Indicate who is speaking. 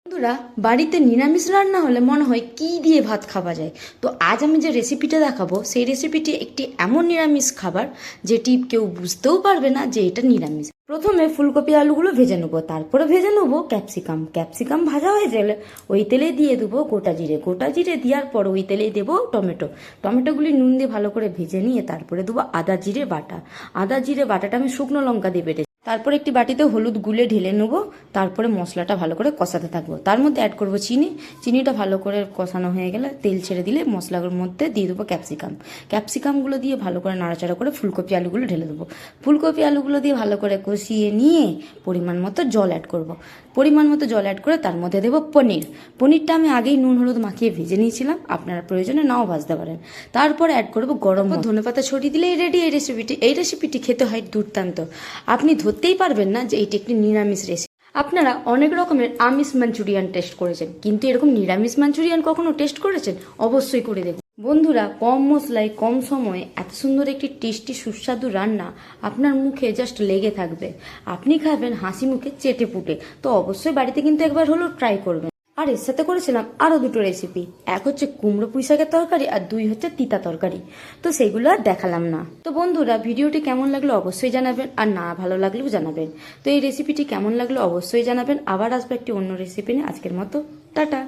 Speaker 1: বন্ধুরা, বাড়িতে নিরামিষ রান্না হলে মনে হয় কি দিয়ে ভাত খাওয়া যায়। তো আজ আমি যে রেসিপিটা দেখাবো সেই রেসিপিটি একটি এমন নিরামিষ খাবার যেটি কেউ বুঝতেও পারবে না যে এটা নিরামিষ। প্রথমে ফুলকপি আলুগুলো ভেজে নেবো, তারপরে ভেজে নেবো ক্যাপসিকাম। ক্যাপসিকাম ভাজা হয়ে গেলে ওই তেলে দিয়ে দেবো গোটা জিরে। গোটা জিরে দেওয়ার পর ওই তেলেই দেবো টমেটো। টমেটোগুলি নুন দিয়ে ভালো করে ভেজে নিয়ে তারপরে দেবো আদা জিরে বাটা। আদা জিরে বাটাটা আমি শুকনো লঙ্কা দিয়ে বেটে তারপর একটি বাটিতে হলুদ গুলে ঢেলে নেবো। তারপরে মশলাটা ভালো করে কষাতে থাকবো। তার মধ্যে অ্যাড করবো চিনি। চিনিটা ভালো করে কষানো হয়ে গেলে তেল ছেড়ে দিলে মশলার মধ্যে দিয়ে দেবো ক্যাপসিকাম। ক্যাপসিকামগুলো দিয়ে ভালো করে নাড়াচাড়া করে ফুলকপি আলুগুলো ঢেলে দেবো। ফুলকপি আলুগুলো দিয়ে ভালো করে কষিয়ে নিয়ে পরিমাণ মতো জল অ্যাড করব। পরিমাণ মতো জল অ্যাড করে তার মধ্যে দেবো পনির। পনিরটা আমি আগেই নুন হলুদ মাখিয়ে ভেজে নিয়েছিলাম, আপনারা প্রয়োজনে নাও ভাজতে পারেন। তারপর অ্যাড করবো গরম ধনেপাতা ছড়িয়ে দিলেই রেডি এই রেসিপিটি। এই রেসিপিটি খেতে হয় দুর্দান্ত। আপনি ধরতেই পারবেন না যে এটি একটি নিরামিষ রেসিপি। আপনারা অনেক রকমের আমিষ মাঞ্চুরিয়ান টেস্ট করেছেন, কিন্তু এরকম নিরামিষ মাঞ্চুরিয়ান কখনো টেস্ট করেছেন? অবশ্যই করে দেখুন। বন্ধুরা, কম মশলায় কম সময়ে এত সুন্দর একটি টেস্টি সুস্বাদু রান্না আপনার মুখে জাস্ট লেগে থাকবে। আপনি খাবেন হাসি মুখে চেটে পুটে। তো অবশ্যই বাড়িতে কিন্তু একবার হলেও ট্রাই করবেন। আর এর সাথে করেছিলাম আরও দুটো রেসিপি। এক হচ্ছে কুমড়ো পুঁই শাকের তরকারি, আর দুই হচ্ছে তিতা তরকারি। তো সেগুলো আর দেখালাম না। তো বন্ধুরা, ভিডিওটি কেমন লাগলো অবশ্যই জানাবেন, আর না ভালো লাগলেও জানাবেন। তো এই রেসিপিটি কেমন লাগলো অবশ্যই জানাবেন। আবার আসবে একটি অন্য রেসিপি নিয়ে। আজকের মতো টাটা।